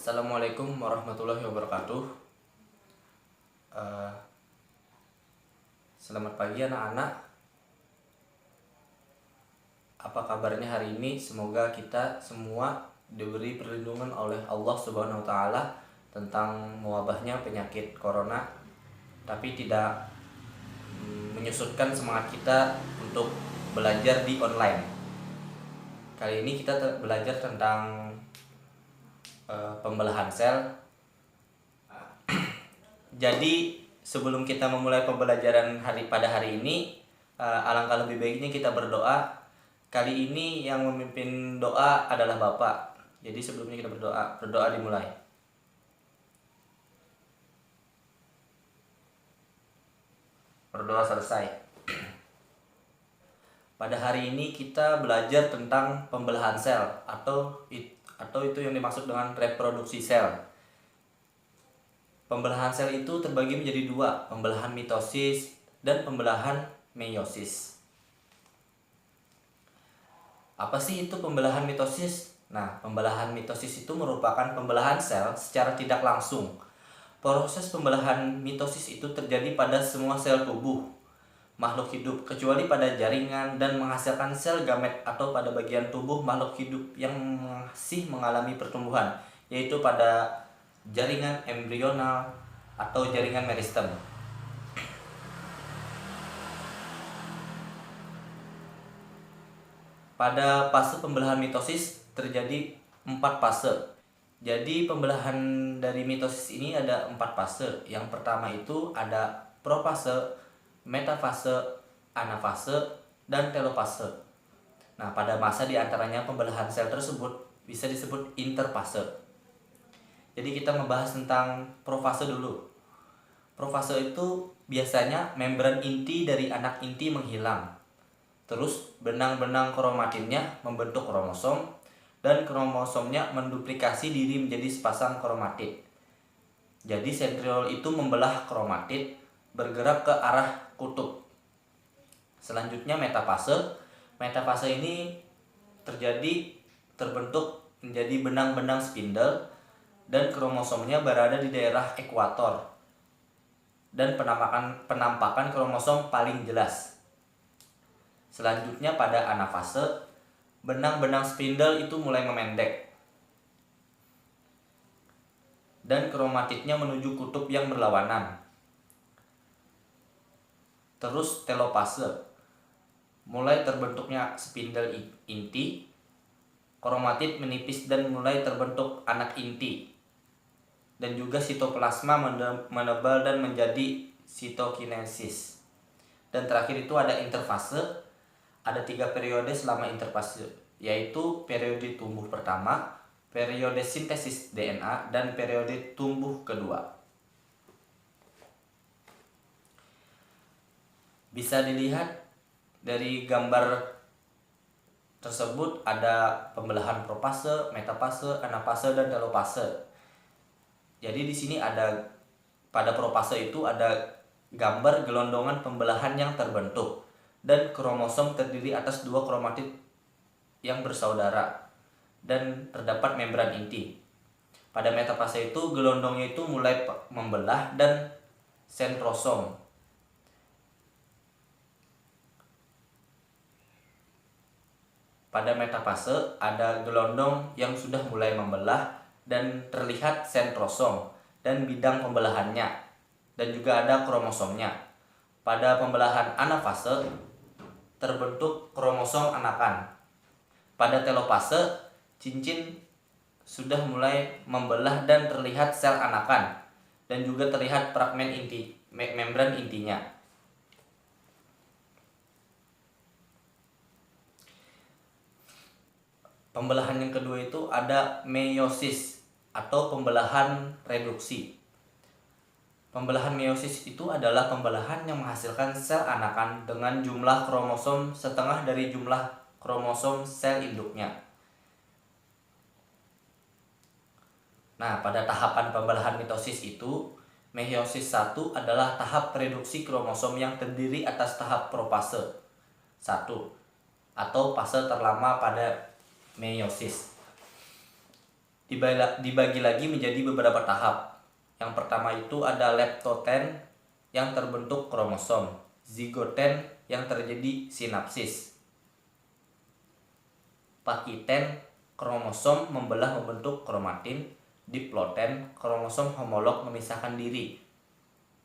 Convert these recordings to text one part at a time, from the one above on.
Assalamualaikum warahmatullahi wabarakatuh. Eh, Selamat pagi anak-anak. Apa kabarnya hari ini? Semoga kita semua diberi perlindungan oleh Allah Subhanahu wa taala tentang mewabahnya penyakit corona, tapi tidak menyusutkan semangat kita untuk belajar di online. Kali ini kita belajar tentang pembelahan sel. Jadi sebelum kita memulai pembelajaran pada hari ini, alangkah lebih baiknya kita berdoa. Kali ini yang memimpin doa adalah Bapak. Jadi sebelumnya kita berdoa dimulai. Berdoa selesai. Pada hari ini kita belajar tentang pembelahan sel atau itu yang dimaksud dengan reproduksi sel. Pembelahan sel itu terbagi menjadi dua, pembelahan mitosis dan pembelahan meiosis. Apa sih itu pembelahan mitosis? Nah, pembelahan mitosis itu merupakan pembelahan sel secara tidak langsung. Proses pembelahan mitosis itu terjadi pada semua sel tubuh makhluk hidup, kecuali pada jaringan dan menghasilkan sel gamet atau pada bagian tubuh makhluk hidup yang masih mengalami pertumbuhan, yaitu pada jaringan embrional atau jaringan meristem. Pada fase pembelahan mitosis terjadi 4 fase. Jadi pembelahan dari mitosis ini ada 4 fase. Yang pertama itu ada profase, metafase, anafase, dan telofase. Nah, pada masa diantaranya pembelahan sel tersebut bisa disebut interfase. Jadi kita membahas tentang profase dulu. Profase itu biasanya membran inti dari anak inti menghilang. Terus benang-benang kromatinnya membentuk kromosom dan kromosomnya menduplikasi diri menjadi sepasang kromatid. Jadi sentriol itu membelah kromatid bergerak ke arah kutub. Selanjutnya metafase. Metafase ini terbentuk menjadi benang-benang spindle dan kromosomnya berada di daerah ekuator. Dan penampakan kromosom paling jelas. Selanjutnya pada anafase, benang-benang spindle itu mulai memendek dan kromatidnya menuju kutub yang berlawanan. Terus telopase, mulai terbentuknya spindle inti, kromatid menipis dan mulai terbentuk anak inti. Dan juga sitoplasma menebal dan menjadi sitokinesis. Dan terakhir itu ada interfase. Ada 3 periode selama interfase, yaitu periode tumbuh pertama, periode sintesis DNA, dan periode tumbuh kedua. Bisa dilihat dari gambar tersebut ada pembelahan profase, metafase, anafase, dan telofase. Jadi di sini pada profase itu ada gambar gelondongan pembelahan yang terbentuk. Dan kromosom terdiri atas 2 kromatid yang bersaudara dan terdapat membran inti. Pada metafase itu gelondongnya itu mulai membelah dan sentrosom. Pada metafase ada gelondong yang sudah mulai membelah dan terlihat sentrosom dan bidang pembelahannya, dan juga ada kromosomnya. Pada pembelahan anafase terbentuk kromosom anakan. Pada telofase, cincin sudah mulai membelah dan terlihat sel anakan, dan juga terlihat fragmen membran intinya. Pembelahan yang kedua itu ada meiosis atau pembelahan reduksi. Pembelahan meiosis itu adalah pembelahan yang menghasilkan sel anakan dengan jumlah kromosom setengah dari jumlah kromosom sel induknya. Nah, pada tahapan pembelahan mitosis itu, meiosis 1 adalah tahap reduksi kromosom yang terdiri atas tahap profase 1 atau fase terlama pada meiosis. dibagi lagi menjadi beberapa tahap. Yang pertama itu ada leptoten yang terbentuk kromosom, zigoten yang terjadi sinapsis, pakiten kromosom membelah membentuk kromatin, diploten kromosom homolog memisahkan diri,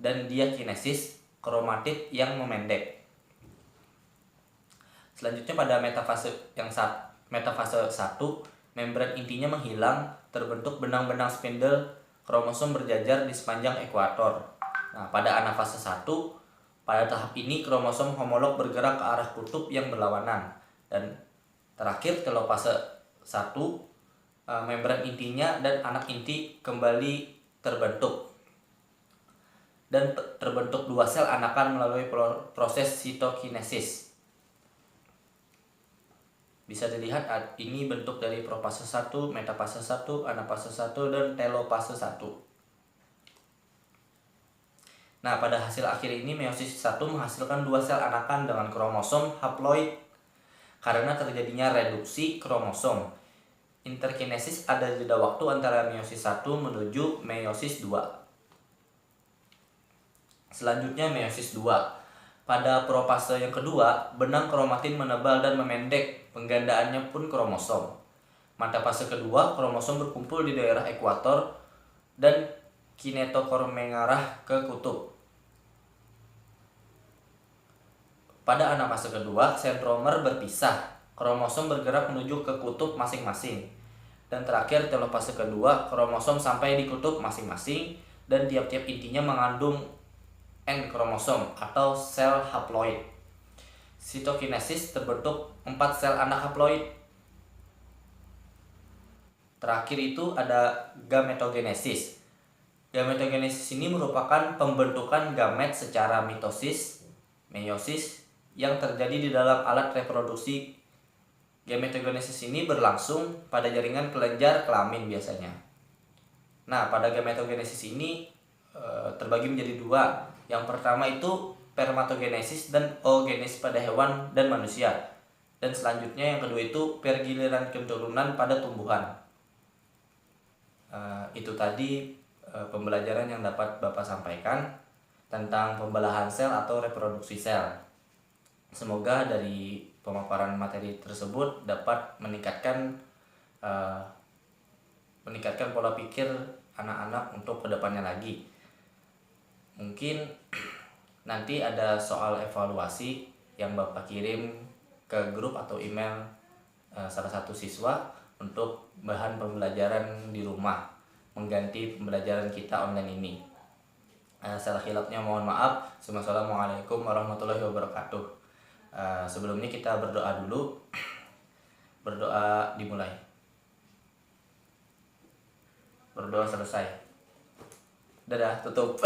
dan diakinesis kromatid yang memendek. Selanjutnya pada metafase 1, membran intinya menghilang, terbentuk benang-benang spindle kromosom berjajar di sepanjang ekuator. Nah, pada anafase 1, pada tahap ini kromosom homolog bergerak ke arah kutub yang berlawanan. Dan terakhir telopase 1, membran intinya dan anak inti kembali terbentuk. Dan terbentuk 2 sel anakan melalui proses sitokinesis. Bisa dilihat ini bentuk dari profase 1, metafase 1, anafase 1, dan telopase 1. Nah, pada hasil akhir ini meiosis 1 menghasilkan 2 sel anakan dengan kromosom haploid karena terjadinya reduksi kromosom. Interkinesis ada jeda waktu antara meiosis 1 menuju meiosis 2. Selanjutnya meiosis 2. Pada profase yang kedua, benang kromatin menebal dan memendek, penggandaannya pun kromosom. Metafase kedua, kromosom berkumpul di daerah ekuator dan kinetokor mengarah ke kutub. Pada anafase kedua, sentromer berpisah, kromosom bergerak menuju ke kutub masing-masing. Dan terakhir, telopase kedua, kromosom sampai di kutub masing-masing dan tiap-tiap intinya mengandung N kromosom atau sel haploid. Sitokinesis terbentuk 4 sel anak haploid. Terakhir itu ada gametogenesis. Gametogenesis ini merupakan pembentukan gamet secara mitosis, meiosis yang terjadi di dalam alat reproduksi. Gametogenesis ini berlangsung pada jaringan kelenjar kelamin biasanya. Nah, pada gametogenesis ini terbagi menjadi 2. Yang pertama itu spermatogenesis dan oogenesis pada hewan dan manusia. Dan selanjutnya yang kedua itu pergiliran keturunan pada tumbuhan. Itu tadi pembelajaran yang dapat Bapak sampaikan tentang pembelahan sel atau reproduksi sel. Semoga dari pemaparan materi tersebut dapat meningkatkan pola pikir anak-anak untuk kedepannya lagi. Mungkin nanti ada soal evaluasi yang Bapak kirim ke grup atau email salah satu siswa untuk bahan pembelajaran di rumah mengganti pembelajaran kita online ini. Salah khilafnya mohon maaf. Wassalamualaikum warahmatullahi wabarakatuh. Sebelumnya kita berdoa dulu. Berdoa dimulai. Berdoa selesai. Dadah, tutup.